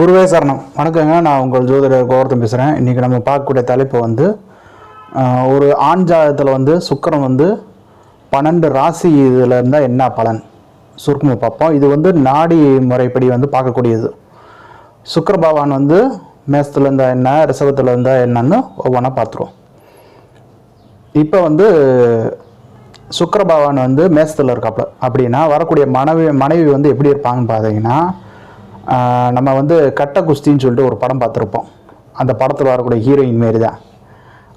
குருவே சரணம். வணக்கங்க. நான் உங்கள் ஜோதிடர் கோவர்த்தன் பேசுகிறேன். இன்றைக்கி நம்ம பார்க்கக்கூடிய தலைப்பு வந்து ஒரு ஆண் ஜாதகத்தில் வந்து சுக்கிரன் வந்து 12 ராசி இதில் இருந்தால் என்ன பலன் சுருக்கமாக பார்ப்போம். இது வந்து நாடி முறைப்படி வந்து பார்க்கக்கூடியது. சுக்கிர பகவான் வந்து மேசத்தில் இருந்தால் என்ன, ரிஷபத்தில் இருந்தால் என்னன்னு ஒவ்வொன்றா பார்த்துருவோம். இப்போ வந்து சுக்கிர பகவான் வந்து மேசத்தில் இருக்காப்புல அப்படின்னா வரக்கூடிய மனைவி வந்து எப்படி இருப்பாங்கன்னு பார்த்தீங்கன்னா, நம்ம வந்து கட்ட குஸ்தின்னு சொல்லிட்டு ஒரு படம் பார்த்துருப்போம். அந்த படத்தில் வரக்கூடிய ஹீரோயின் மாரி தான்.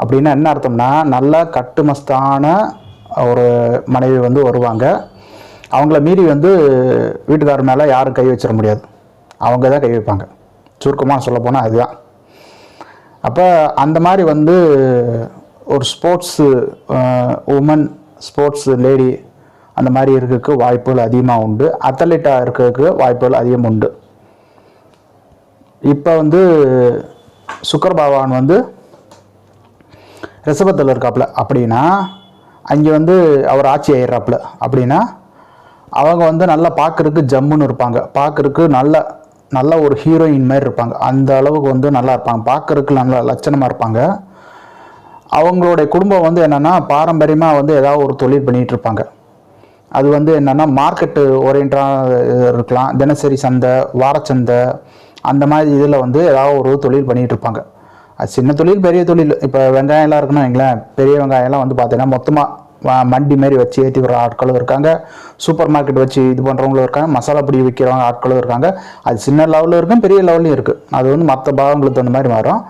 அப்படின்னா என்ன அர்த்தம்னா, நல்லா கட்டுமஸ்தான ஒரு மனைவி வந்து வருவாங்க. அவங்கள மீறி வந்து வீட்டுக்காரர் மேலே யாரும் கை வச்சிட முடியாது, அவங்க தான் கை வைப்பாங்க. சுருக்கமாக சொல்லப்போனால் அதுதான். அப்போ அந்த மாதிரி வந்து ஒரு ஸ்போர்ட்ஸு உமன், ஸ்போர்ட்ஸ் லேடி அந்த மாதிரி இருக்கிறதுக்கு வாய்ப்புகள் அதிகமாக உண்டு. அத்லீட்டாக இருக்கிறதுக்கு வாய்ப்புகள் அதிகம் உண்டு. இப்போ வந்து சுக்கிர பகவான் வந்து ரிஷபத்தில் இருக்காப்புல அப்படின்னா, அங்கே வந்து அவர் ஆட்சி ஆயிடுறாப்புல அப்படின்னா, அவங்க வந்து நல்லா பார்க்குறதுக்கு ஜம்முன்னு இருப்பாங்க. பார்க்குறதுக்கு நல்ல ஒரு ஹீரோயின் மாதிரி இருப்பாங்க. அந்த அளவுக்கு வந்து நல்லா இருப்பாங்க. பார்க்குறதுக்கு நல்ல லட்சணமாக இருப்பாங்க. அவங்களுடைய குடும்பம் வந்து என்னென்னா, பாரம்பரியமாக வந்து ஏதாவது ஒரு தொழில் பண்ணிகிட்டு இருப்பாங்க. அது வந்து என்னென்னா மார்க்கெட்டு ஓரியன்டாக இருக்கலாம், தினசரி சந்தை, வாரச்சந்தை, அந்த மாதிரி இதில் வந்து ஏதாவது ஒரு தொழில் பண்ணிகிட்டு இருப்பாங்க. அது சின்ன தொழில், பெரிய தொழில். இப்போ வெங்காயம்லாம் இருக்குன்னு வைங்களேன், பெரிய வெங்காயம்லாம் வந்து பார்த்தீங்கன்னா மொத்தமாக மண்டி மாரி வச்சு ஏற்றி வர ஆட்களும் இருக்காங்க. சூப்பர் மார்க்கெட் வச்சு இது பண்ணுறவங்களும் இருக்காங்க. மசாலா பொடி விற்கிறவங்க ஆட்களும் இருக்காங்க. அது சின்ன லெவலில் இருக்கும், பெரிய லெவல்லையும் இருக்குது. அது வந்து மற்ற பாவங்களுக்கு தகுந்த மாதிரி மாறும்.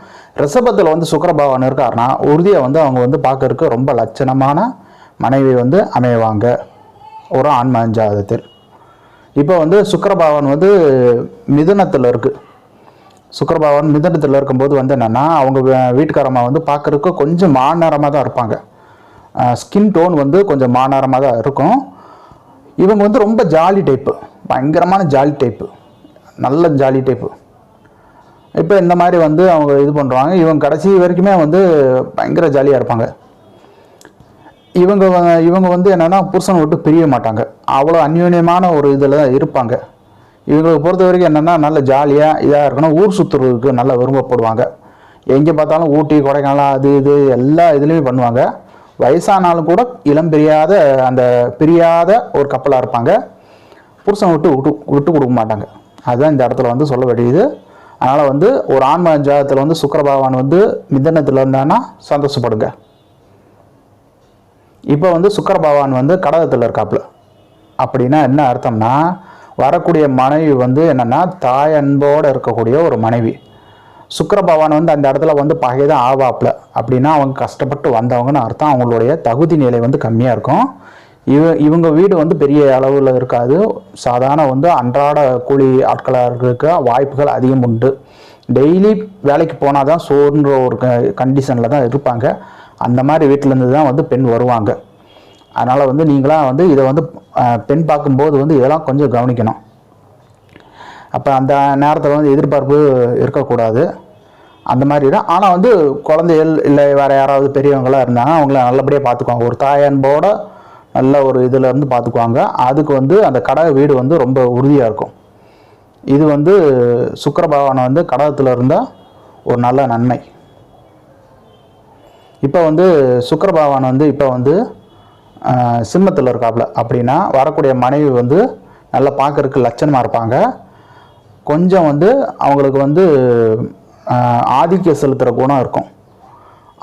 ரிஷபத்தில் வந்து சுக்கிர பகவான் இருக்காருன்னா உறுதியாக வந்து அவங்க வந்து பார்க்கறதுக்கு ரொம்ப லட்சணமான மனைவி வந்து அமைவாங்க ஒரு ஆண்மகன் ஜாதகத்தில். இப்போ வந்து சுக்கிர பகவான் வந்து மிதுனத்தில் இருக்குது. சுக்கிர பகவான் மிதுனத்தில் இருக்கும்போது வந்து என்னென்னா, அவங்க வீட்டுக்காரம்மா வந்து பார்க்குறதுக்கு கொஞ்சம் மாநரமாக தான் இருப்பாங்க. ஸ்கின் டோன் வந்து கொஞ்சம் மாநரமாக தான் இருக்கும். இவங்க வந்து ரொம்ப ஜாலி டைப்பு, பயங்கரமான ஜாலி டைப்பு, நல்ல ஜாலி டைப்பு. இப்போ இந்த மாதிரி வந்து அவங்க இது பண்ணுறாங்க. இவங்க கடைசி வரைக்குமே வந்து பயங்கர ஜாலியாக இருப்பாங்க. இவங்க வந்து என்னென்னா புருஷனை விட்டு பிரிய மாட்டாங்க. அவ்வளோ அந்யோன்யமான ஒரு இதில் தான் இருப்பாங்க. இவங்களுக்கு பொறுத்த வரைக்கும் என்னென்னா நல்ல ஜாலியாக இதாக இருக்கணும். ஊர் சுற்றுறதுக்கு நல்லா விரும்பப்படுவாங்க. எங்கே பார்த்தாலும் ஊட்டி, கொடைக்கானல், அது இது எல்லா இதுலேயுமே பண்ணுவாங்க. வயசானாலும் கூட இளம் பிரியாத ஒரு கப்பலாக இருப்பாங்க. புருஷனை விட்டு கொடுக்க மாட்டாங்க. அதுதான் இந்த இடத்துல வந்து சொல்ல வேண்டியது. அதனால் வந்து ஒரு ஆண்மகன் ஜாதகத்தில் வந்து சுக்கிர பகவான் வந்து மிதனத்தில் இருந்தான்னா சந்தோஷப்படுங்க. இப்போ வந்து சுக்கிர பகவான் வந்து கடகத்தில் இருக்காப்புல அப்படின்னா என்ன அர்த்தம்னா, வரக்கூடிய மனைவி வந்து என்னென்னா தாய் அன்போடு இருக்கக்கூடிய ஒரு மனைவி. சுக்கிர பகவான் வந்து அந்த இடத்துல வந்து பகை தான் ஆவாப்புல அப்படின்னா அவங்க கஷ்டப்பட்டு வந்தவங்கன்னு அர்த்தம். அவங்களுடைய தகுதி நிலை வந்து கம்மியாக இருக்கும். இவங்க வீடு வந்து பெரிய அளவில் இருக்காது. சாதாரண வந்து அன்றாட கூலி ஆட்களாக இருக்க வாய்ப்புகள் அதிகம் உண்டு. டெய்லி வேலைக்கு போனால் தான் சோர்ன்ற ஒரு கண்டிஷனில் தான் இருப்பாங்க. அந்த மாதிரி வீட்டிலேருந்து தான் வந்து பெண் வருவாங்க. அதனால் வந்து நீங்களாம் வந்து இதை வந்து பெண் பார்க்கும்போது வந்து இதெல்லாம் கொஞ்சம் கவனிக்கணும். அப்போ அந்த நேரத்தில் வந்து எதிர்பார்ப்பு இருக்கக்கூடாது. அந்த மாதிரி தான். ஆனால் வந்து குழந்தைகள் இல்லை வேறு யாராவது பெரியவங்களாம் இருந்தாங்கன்னா அவங்கள நல்லபடியாக பார்த்துக்குவாங்க. ஒரு தாயன்போட நல்ல ஒரு இதில் இருந்து பார்த்துக்குவாங்க. அதுக்கு வந்து அந்த கடக வீடு வந்து ரொம்ப உறுதியாக இருக்கும். இது வந்து சுக்கிர பகவான் வந்து கடகத்தில் இருந்தால் ஒரு நல்ல நன்மை. இப்போ வந்து சுக்கிர பகவான் வந்து இப்போ வந்து சிம்மத்தில் இருக்காப்புல அப்படின்னா வரக்கூடிய மனைவி வந்து நல்லா பார்க்கறதுக்கு லட்சணமாக இருப்பாங்க. கொஞ்சம் வந்து அவங்களுக்கு வந்து ஆதிக்கம் செலுத்துகிற குணம் இருக்கும்.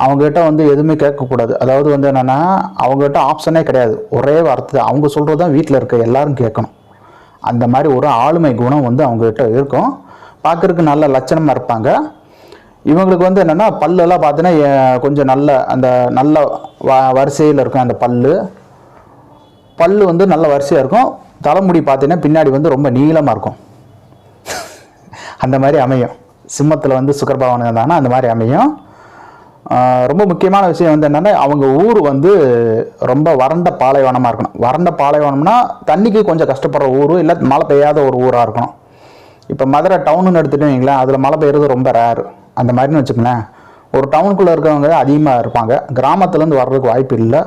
அவங்ககிட்ட வந்து எதுவுமே கேட்கக்கூடாது. அதாவது வந்து என்னென்னா அவங்ககிட்ட ஆப்ஷனே கிடையாது. ஒரே வார்த்தை அவங்க சொல்கிறது தான் வீட்டில் இருக்க எல்லாரும் கேட்கணும். அந்த மாதிரி ஒரு ஆளுமை குணம் வந்து அவங்ககிட்ட இருக்கும். பார்க்கறதுக்கு நல்ல லட்சணமாக இருப்பாங்க. இவங்களுக்கு வந்து என்னென்னா பல்லெல்லாம் பார்த்தீங்கன்னா கொஞ்சம் நல்ல வரிசையில் இருக்கும். அந்த பல் வந்து நல்ல வரிசையாக இருக்கும். தலைமுடி பார்த்தீங்கன்னா பின்னாடி வந்து ரொம்ப நீளமாக இருக்கும். அந்த மாதிரி அமையும். சிம்மத்தில் வந்து சுக்கிர பகவான் இருந்தாங்கன்னா அந்த மாதிரி அமையும். ரொம்ப முக்கியமான விஷயம் வந்து என்னென்னா அவங்க ஊர் வந்து ரொம்ப வறண்ட பாலைவனமாக இருக்கணும். வறண்ட பாலைவனம்னா தண்ணிக்கு கொஞ்சம் கஷ்டப்படுற ஊர், இல்லை மழை பெய்யாத ஒரு ஊராக இருக்கணும். இப்போ மதுரை டவுனுன்னு எடுத்துகிட்டு வைங்களேன், அதில் மழை பெய்யுறது ரொம்ப ரேர். அந்த மாதிரின்னு வச்சுக்கோங்களேன். ஒரு டவுனுக்குள்ளே இருக்கவங்க அதிகமாக இருப்பாங்க. கிராமத்துலேருந்து வர்றதுக்கு வாய்ப்பு இல்லை.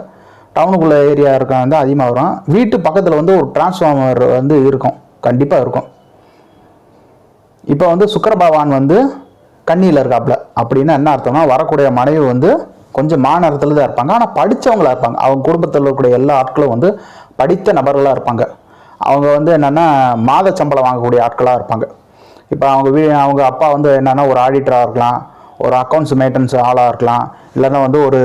டவுனுக்குள்ளே ஏரியா இருக்கவங்க வந்து அதிகமாக வரும். வீட்டு பக்கத்தில் வந்து ஒரு டிரான்ஸ்ஃபார்மர் வந்து இருக்கும், கண்டிப்பாக இருக்கும். இப்போ வந்து சுக்கிர பகவான் வந்து கன்னியில் இருக்காப்புல அப்படின்னா என்ன அர்த்தம்னா வரக்கூடிய மனைவி வந்து கொஞ்சம் மாநிலத்தில் தான் இருப்பாங்க. ஆனால் படித்தவங்களா இருப்பாங்க. அவங்க குடும்பத்தில் இருக்கக்கூடிய எல்லா ஆட்களும் வந்து படித்த நபர்களாக இருப்பாங்க. அவங்க வந்து என்னென்னா மாத சம்பளம் வாங்கக்கூடிய ஆட்களாக இருப்பாங்க. இப்போ அவங்க அப்பா வந்து என்னென்னா ஒரு ஆடிட்டராக இருக்கலாம், ஒரு அக்கௌண்ட்ஸ் மெயின்டெனன்ஸ் ஆளாக இருக்கலாம், இல்லைன்னா வந்து ஒரு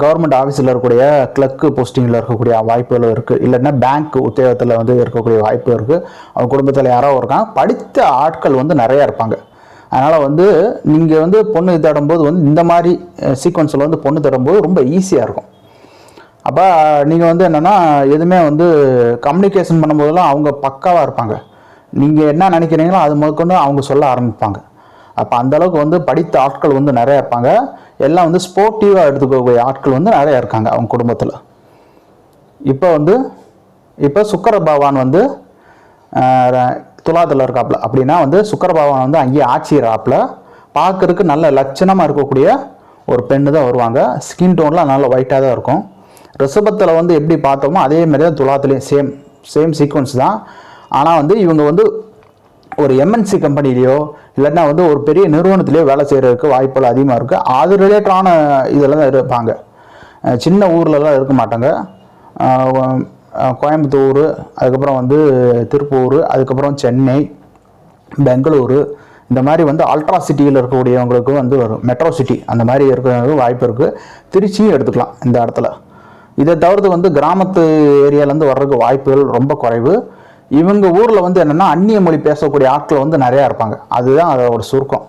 கவர்மெண்ட் ஆஃபீஸில் இருக்கக்கூடிய கிளர்க்கு போஸ்டிங்கில் இருக்கக்கூடிய வாய்ப்புகளும் இருக்குது. இல்லைன்னா பேங்க் உத்தியோகத்தில் வந்து இருக்கக்கூடிய வாய்ப்பு இருக்குது. அவங்க குடும்பத்தில் யாரோ இருக்காங்க, படித்த ஆட்கள் வந்து நிறையா இருப்பாங்க. அதனால் வந்து நீங்கள் வந்து பொண்ணு தேடும்போது வந்து இந்த மாதிரி சீக்வன்ஸில் வந்து பொண்ணு தேடும்போது ரொம்ப ஈஸியாக இருக்கும். அப்போ நீங்கள் வந்து என்னென்னா எதுவுமே வந்து கம்யூனிகேஷன் பண்ணும்போதெல்லாம் அவங்க பக்காவாக இருப்பாங்க. நீங்கள் என்ன நினைக்கிறீங்களோ அது முதற்கொண்டு அவங்க சொல்ல ஆரம்பிப்பாங்க. அப்போ அந்தளவுக்கு வந்து படித்த ஆட்கள் வந்து நிறையா இருப்பாங்க. எல்லாம் வந்து ஸ்போர்ட்டிவாக எடுத்துக்கக்கூடிய ஆட்கள் வந்து நிறையா இருக்காங்க அவங்க குடும்பத்தில். இப்போ சுக்கிர பகவான் வந்து துலாத்தில் இருக்காப்புல அப்படின்னா வந்து சுக்கிர பகவான் வந்து அங்கேயே ஆட்சியராப்புல பார்க்கறதுக்கு நல்ல லட்சணமாக இருக்கக்கூடிய ஒரு பெண்ணு தான் வருவாங்க. ஸ்கின் டோன்லாம் நல்ல ஒயிட்டாக தான் இருக்கும். ரிஷபத்தில் வந்து எப்படி பார்த்தோமோ அதே மாதிரி தான் துலாத்துலேயும் சேம் சீக்வன்ஸ் தான். ஆனால் வந்து இவங்க வந்து ஒரு எம்என்சி கம்பெனிலேயோ இல்லைன்னா வந்து ஒரு பெரிய நிறுவனத்திலேயோ வேலை செய்கிறதுக்கு வாய்ப்புகள் அதிகமாக இருக்குது. அது ரிலேட்டடான இதெல்லாம் தான் இருப்பாங்க. சின்ன ஊர்லலாம் இருக்க மாட்டாங்க. கோயம்புத்தூர், அதுக்கப்புறம் வந்து திருப்பூர், அதுக்கப்புறம் சென்னை, பெங்களூரு, இந்த மாதிரி வந்து அல்ட்ரா சிட்டியில் இருக்கக்கூடியவங்களுக்கு வந்து வரும். மெட்ரோ சிட்டி அந்த மாதிரி இருக்கிறவங்களுக்கு வாய்ப்பு இருக்குது. திருச்சியும் எடுத்துக்கலாம் இந்த இடத்துல. இதை தவிர்த்து வந்து கிராமத்து ஏரியாவிலேருந்து வர்றதுக்கு வாய்ப்புகள் ரொம்ப குறைவு. இவங்க ஊரில் வந்து என்னென்னா அந்நிய மொழி பேசக்கூடிய ஆட்கள் வந்து நிறையா இருப்பாங்க. அதுதான் அதோட சுருக்கம்.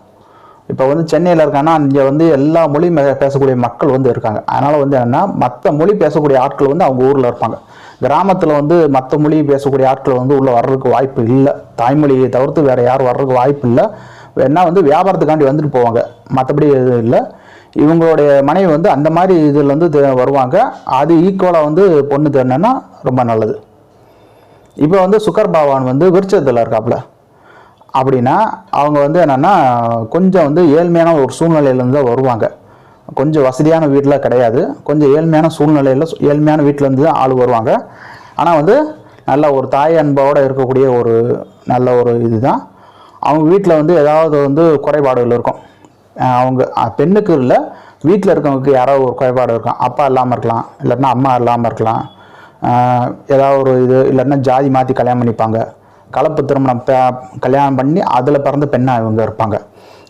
இப்போ வந்து சென்னையில் இருக்காங்கன்னா இங்கே வந்து எல்லா மொழியும் பேசக்கூடிய மக்கள் வந்து இருக்காங்க. அதனால் வந்து என்னென்னா மற்ற மொழி பேசக்கூடிய ஆட்கள் வந்து அவங்க ஊரில் இருப்பாங்க. கிராமத்தில் வந்து மற்ற மொழி பேசக்கூடிய ஆட்கள் வந்து உள்ளே வர்றதுக்கு வாய்ப்பு இல்லை. தாய்மொழியை தவிர்த்து வேறு யாரும் வர்றதுக்கு வாய்ப்பு இல்லை. வேணா வந்து வியாபாரத்துக்காண்டி வந்துட்டு போவாங்க, மற்றபடி எதுவும் இல்லை. இவங்களுடைய மனைவி வந்து அந்த மாதிரி இதில் வந்து வருவாங்க. அது ஈக்குவலாக வந்து பொண்ணு தேடினா ரொம்ப நல்லது. இப்போ வந்து சுக்கிர பகவான் வந்து விருச்சத்தில் இருக்காப்புல அப்படின்னா அவங்க வந்து என்னென்னா கொஞ்சம் வந்து ஏழ்மையான ஒரு சூழ்நிலையிலேருந்து தான் வருவாங்க. கொஞ்சம் வசதியான வீட்டில் கிடையாது, கொஞ்சம் ஏழ்மையான சூழ்நிலையில் ஏழ்மையான வீட்டிலேருந்து தான் ஆள் வருவாங்க. ஆனால் வந்து நல்ல ஒரு தாய் அன்போடு இருக்கக்கூடிய ஒரு நல்ல ஒரு இதுதான். அவங்க வீட்டில் வந்து ஏதாவது வந்து குறைபாடுகள் இருக்கும். அவங்க பெண்ணுக்கு இல்லை, வீட்டில் இருக்கவங்களுக்கு யாராவது ஒரு குறைபாடு இருக்கும். அப்பா இல்லாமல் இருக்கலாம், இல்லைன்னா அம்மா இல்லாமல் இருக்கலாம். ஏதாவது ஒரு இது இல்லைன்னா ஜாதி மாற்றி கல்யாணம் பண்ணிப்பாங்க. கலப்பு திருமணம் கல்யாணம் பண்ணி அதில் பிறந்த பெண்ணாக இவங்க இருப்பாங்க.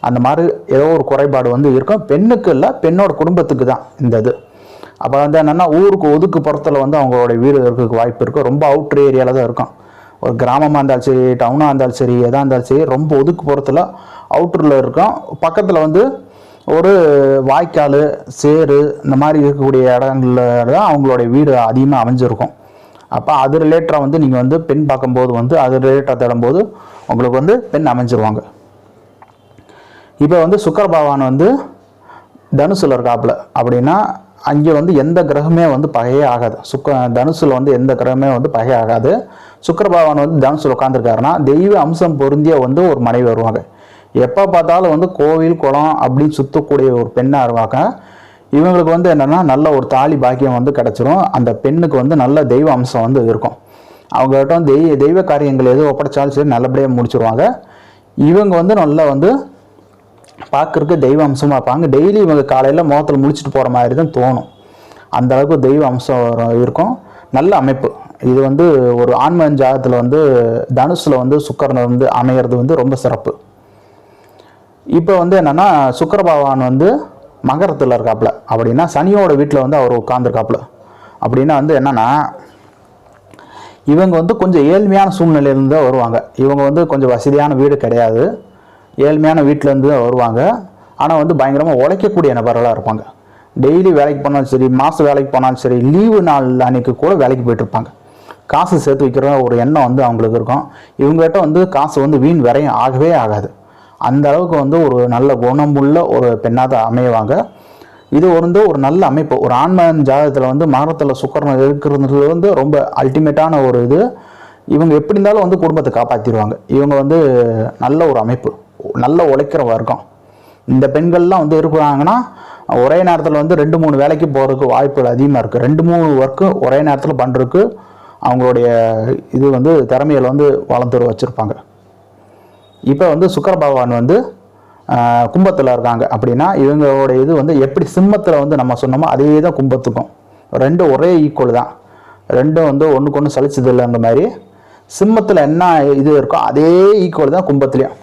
அந்த மாதிரி ஏதோ ஒரு குறைபாடு வந்து இருக்கும். பெண்ணுக்கு இல்லை, பெண்ணோட குடும்பத்துக்கு தான் இந்த இது. அப்போ வந்து என்னென்னா ஊருக்கு ஒதுக்குப்புறத்தில் வந்து அவங்களோட வீடு இருக்கிறதுக்கு வாய்ப்பு இருக்கும். ரொம்ப அவுட்ரு ஏரியாவில் தான் இருக்கும். ஒரு கிராமமாக இருந்தாலும் சரி, டவுனாக இருந்தாலும் சரி, எதாக இருந்தாலும் சரி, ரொம்ப ஒதுக்குப்புறத்தில் அவுட்டரில் இருக்கும். பக்கத்தில் வந்து ஒரு வாய்க்கால், சேரு, இந்த மாதிரி இருக்கக்கூடிய இடங்களில் தான் அவங்களுடைய வீடு அதிகமாக அமைஞ்சிருக்கும். அப்போ அது ரிலேட்டடாக வந்து நீங்கள் வந்து பெண் பார்க்கும்போது வந்து அது ரிலேட்டடாக தேடும்போது உங்களுக்கு வந்து பெண் அமைஞ்சிருவாங்க. இப்போ வந்து சுக்கிர பகவான் வந்து தனுசில் இருக்காப்புல அப்படின்னா அங்கே வந்து எந்த கிரகமே வந்து பகையே ஆகாது. தனுசில் வந்து எந்த கிரகமே வந்து பகை ஆகாது. சுக்கிர பகவான் வந்து தனுசில் உட்காந்துருக்காருன்னா தெய்வ அம்சம் பொருந்திய வந்து ஒரு மனைவி வருவாங்க. எப்போ பார்த்தாலும் வந்து கோவில் குளம் அப்படின்னு சுற்றக்கூடிய ஒரு பெண்ணாக இருவாங்க. இவங்களுக்கு வந்து என்னென்னா நல்ல ஒரு தாலி பாக்கியம் வந்து கிடச்சிரும். அந்த பெண்ணுக்கு வந்து நல்ல தெய்வ அம்சம் வந்து இருக்கும். அவங்ககிட்ட வந்து தெய்வ காரியங்கள் எது ஒப்படைச்சாலும் சரி நல்லபடியாக முடிச்சிருவாங்க. இவங்க வந்து நல்லா வந்து பார்க்குறதுக்கு தெய்வ அம்சமாக இருப்பாங்க. டெய்லி இவங்க காலையில் முகத்தில் முடிச்சுட்டு போகிற மாதிரி தான் தோணும். அந்த அளவுக்கு தெய்வ அம்சம் இருக்கும். நல்ல அமைப்பு. இது வந்து ஒரு ஆண்மகன் ஜாதகத்தில் வந்து தனுசில் வந்து சுக்கிரன் வந்து அமைகிறது வந்து ரொம்ப சிறப்பு. இப்போ வந்து என்னென்னா சுக்கிர பகவான் வந்து மகரத்தில் இருக்காப்புல அப்படின்னா சனியோட வீட்டில் வந்து அவர் உட்காந்துருக்காப்புல அப்படின்னா வந்து என்னென்னா இவங்க வந்து கொஞ்சம் ஏழ்மையான சூழ்நிலையிலேருந்து தான் வருவாங்க. இவங்க வந்து கொஞ்சம் வசதியான வீடு கிடையாது, ஏழ்மையான வீட்டிலேருந்து தான் வருவாங்க. ஆனால் வந்து பயங்கரமாக உழைக்கக்கூடிய நபர்களாக இருப்பாங்க. டெய்லி வேலைக்கு போனாலும் சரி, மாதம் வேலைக்கு போனாலும் சரி, லீவு நாள் அன்னைக்கு கூட வேலைக்கு போயிட்டுருப்பாங்க. காசு சேர்த்து வைக்கிற ஒரு எண்ணம் வந்து அவங்களுக்கு இருக்கும். இவங்ககிட்ட வந்து காசு வந்து வீண் விரையும் ஆகவே ஆகாது. அந்த அளவுக்கு வந்து ஒரு நல்ல குணமுள்ள ஒரு பெண்ணாக தான் அமைவாங்க. இது வந்து ஒரு நல்ல அமைப்பு. ஒரு ஆண்மகன் ஜாதகத்தில் வந்து மகரத்தில் சுக்கிரன் இருக்கிறது வந்து ரொம்ப அல்டிமேட்டான ஒரு இது. இவங்க எப்படி இருந்தாலும் வந்து குடும்பத்தை காப்பாற்றிடுவாங்க. இவங்க வந்து நல்ல ஒரு அமைப்பு, நல்ல உழைக்கிற வர்க்கம். இந்த பெண்கள்லாம் வந்து இருக்கிறாங்கன்னா ஒரே நேரத்தில் வந்து 2-3 வேலைக்கு போகிறதுக்கு வாய்ப்புகள் அதிகமாக இருக்குது. 2-3 ஒர்க்கு ஒரே நேரத்தில் பண்ணுறதுக்கு அவங்களுடைய இது வந்து திறமையில் வந்து வளர்த்து வச்சுருப்பாங்க. இப்போ வந்து சுக்கிர பகவான் வந்து கும்பத்தில் இருக்காங்க அப்படின்னா இவங்களோட இது வந்து எப்படி சிம்மத்தில் வந்து நம்ம சொன்னோமோ அதே தான் கும்பத்துக்கும், ரெண்டும் ஒரே ஈக்குவல் தான், ரெண்டும் வந்து ஒன்றுக்கு ஒன்று சலிச்சது இல்லைங்கிற மாதிரி சிம்மத்தில் என்ன இது இருக்கோ அதே ஈக்குவல் தான் கும்பத்துலேயும்.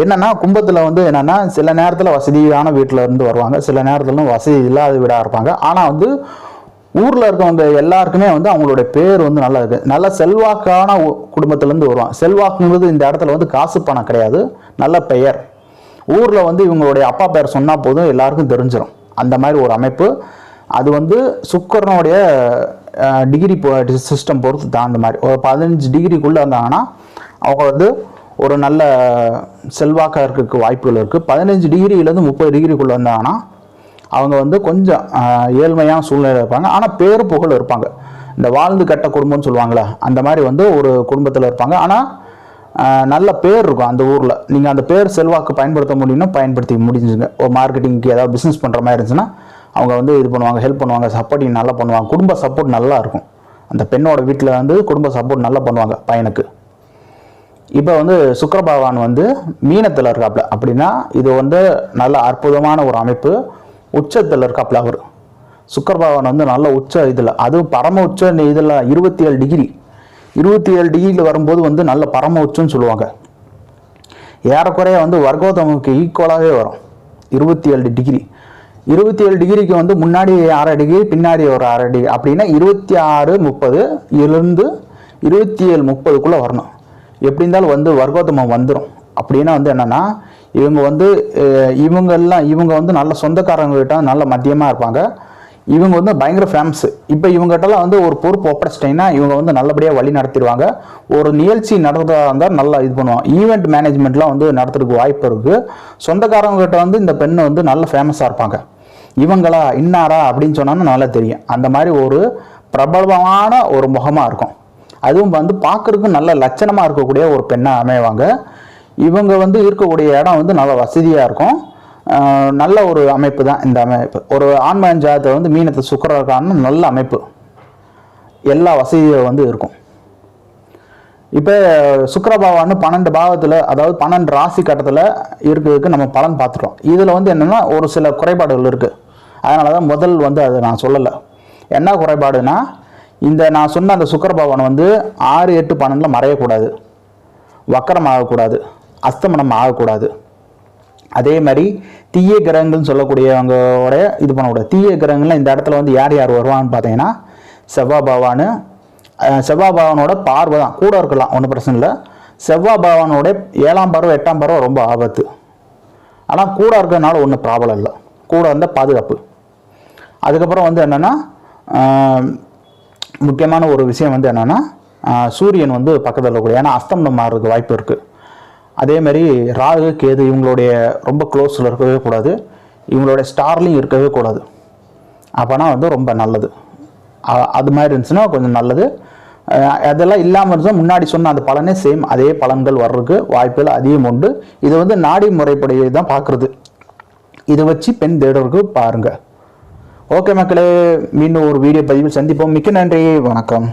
என்னென்னா கும்பத்தில் வந்து என்னென்னா சில நேரத்தில் வசதியான வீட்டில் இருந்து வருவாங்க, சில நேரத்தில் வசதி இல்லாத வீடாக இருப்பாங்க. ஆனால் வந்து ஊரில் இருக்கவங்க எல்லாருக்குமே வந்து அவங்களுடைய பேர் வந்து நல்லா இருக்குது, நல்ல செல்வாக்கான குடும்பத்திலேருந்து வருவாங்க. செல்வாக்குங்கிறது இந்த இடத்துல வந்து காசு பணம் கிடையாது, நல்ல பெயர். ஊரில் வந்து இவங்களுடைய அப்பா பேர் சொன்னால் போதும் எல்லாருக்கும் தெரிஞ்சிடும், அந்த மாதிரி ஒரு அமைப்பு. அது வந்து சுக்கிரனுடைய டிகிரி சிஸ்டம் பொறுத்து தான். அந்த மாதிரி ஒரு 15 டிகிரிக்குள்ளே இருந்தாங்கன்னா அவங்க வந்து ஒரு நல்ல செல்வாக்காக இருக்கிறதுக்கு வாய்ப்புகள் இருக்குது. 15 டிகிரியிலேருந்து 30 டிகிரிக்குள்ளே இருந்தாங்கன்னா அவங்க வந்து கொஞ்சம் ஏழ்மையான சூழ்நிலை இருப்பாங்க, ஆனால் பேர் புகழ் இருப்பாங்க. இந்த வாழ்ந்து கட்ட குடும்பம்னு சொல்லுவாங்களே அந்த மாதிரி வந்து ஒரு குடும்பத்தில் இருப்பாங்க. ஆனால் நல்ல பேர் இருக்கும் அந்த ஊரில். நீங்கள் அந்த பேர் செல்வாக்கு பயன்படுத்த முடியும்னா பயன்படுத்தி முடிஞ்சுங்க. ஒரு மார்க்கெட்டிங்க்கு ஏதாவது பிஸ்னஸ் பண்ணுற மாதிரி இருந்துச்சுன்னா அவங்க வந்து இது பண்ணுவாங்க, ஹெல்ப் பண்ணுவாங்க, சப்போர்ட்டிங் நல்லா பண்ணுவாங்க. குடும்ப சப்போர்ட் நல்லா இருக்கும். அந்த பெண்ணோட வீட்டில் வந்து குடும்ப சப்போர்ட் நல்லா பண்ணுவாங்க பையனுக்கு. இப்போ வந்து சுக்கிர பகவான் வந்து மீனத்தில் இருக்காப்புல அப்படின்னா இது வந்து நல்ல அற்புதமான ஒரு அமைப்பு. உச்சத்தில் இருக்காப்புல அவர் சுக்கிர பகவான் வந்து நல்ல உச்ச இதில், அதுவும் பரம உச்ச இதில் 27 டிகிரி 27 டிகிரியில் வரும்போது வந்து நல்ல பரம உச்சம்னு சொல்லுவாங்க. ஏறக்குறைய வந்து வர்க்கோத்தமுக்கு ஈக்குவலாகவே வரும் 27 டிகிரி. 27 டிகிரிக்கு வந்து முன்னாடி 6 டிகிரி பின்னாடி ஒரு 6 டிகிரி அப்படின்னா 26-30 இருந்து 27-30க்குள்ளே வரணும். எப்படி இருந்தாலும் வந்து வர்க்கோத்தமம் வந்துடும். அப்படின்னா வந்து என்னென்னா இவங்க வந்து இவங்க வந்து நல்ல சொந்தக்காரங்ககிட்ட நல்ல மத்தியமாக இருப்பாங்க. இவங்க வந்து பயங்கர ஃபேமஸ். இப்போ இவங்ககிட்டலாம் வந்து ஒரு பொறுப்பு ஒப்படைச்சிட்டிங்கன்னா இவங்க வந்து நல்லபடியாக வழி நடத்திடுவாங்க. ஒரு நிகழ்ச்சி நடந்ததாக இருந்தால் நல்லா இது பண்ணுவாங்க. ஈவெண்ட் மேனேஜ்மெண்ட்லாம் வந்து நடத்துறதுக்கு வாய்ப்பு இருக்குது. சொந்தக்காரங்ககிட்ட வந்து இந்த பெண் வந்து நல்ல ஃபேமஸாக இருப்பாங்க. இவங்களா இன்னாரா அப்படின்னு சொன்னாலும் நல்லா தெரியும். அந்த மாதிரி ஒரு பிரபலமான ஒரு முகமாக இருக்கும். அதுவும் வந்து பார்க்குறதுக்கு நல்ல லட்சணமாக இருக்கக்கூடிய ஒரு பெண்ணாக அமைவாங்க. இவங்க வந்து இருக்கக்கூடிய இடம் வந்து நல்ல வசதியாக இருக்கும். நல்ல ஒரு அமைப்பு தான் இந்த அமைப்பு. ஒரு ஆண்மகன் ஜாதகத்தை வந்து மீனத்தை சுக்கிரனுக்கான நல்ல அமைப்பு, எல்லா வசதியும் வந்து இருக்கும். இப்போ சுக்கிர பகவான் 12 பாவத்தில் அதாவது 12 ராசி கட்டத்தில் இருக்கிறதுக்கு நம்ம பலன் பார்த்துட்டோம். இதில் வந்து என்னென்னா ஒரு சில குறைபாடுகள் இருக்குது. அதனால தான் முதல் வந்து அதை நான் சொல்லலை. என்ன குறைபாடுனா இந்த நான் சொன்ன அந்த சுக்கிர பகவான் வந்து 6, 8, 12 மறையக்கூடாது, வக்கரம் ஆகக்கூடாது, அஸ்தமனம் ஆகக்கூடாது. அதே மாதிரி தீய கிரகங்கள்னு சொல்லக்கூடியவங்களோட இது பண்ணக்கூடாது. தீய கிரகங்கள்லாம் இந்த இடத்துல வந்து யார் யார் வருவான்னு பார்த்தீங்கன்னா செவ்வாய் பகவான். செவ்வாய் பகவானோட பார்வை தான் கூட இருக்கலாம், ஒன்றும் பிரச்சனை இல்லை. செவ்வாய் பகவானோட 7ஆம் பார்வை 8ஆம் பார்வை ரொம்ப ஆபத்து. ஆனால் கூட இருக்கிறதுனால ஒன்றும் ப்ராப்ளம் இல்லை, கூட வந்த பாதுகாப்பு. அதுக்கப்புறம் வந்து என்னென்னா முக்கியமான ஒரு விஷயம் வந்து என்னென்னா சூரியன் வந்து பக்கத்தில் இருக்கக்கூடிய, ஏன்னா அஸ்தமனம் மாறுறதுக்கு வாய்ப்பு இருக்குது. அதேமாதிரி ராகு கேது இவங்களுடைய ரொம்ப க்ளோஸில் இருக்கவே கூடாது, இவங்களுடைய ஸ்டார்லையும் இருக்கவே கூடாது. அப்போனா வந்து ரொம்ப நல்லது. அது மாதிரி இருந்துச்சுன்னா கொஞ்சம் நல்லது. அதெல்லாம் இல்லாமல் இருந்துச்சுன்னா முன்னாடி சொன்ன அந்த பலனே சேம் அதே பலன்கள் வர்றதுக்கு வாய்ப்புகள் அதிகம் உண்டு. இது வந்து நாடி முறைப்படி தான் பார்க்குறது. இதை வச்சு பெண் தேடுறதுக்கு பாருங்கள். ஓகே மக்களே, மீண்டும் ஒரு வீடியோ பதிவில் சந்திப்போம். மிக்க நன்றி, வணக்கம்.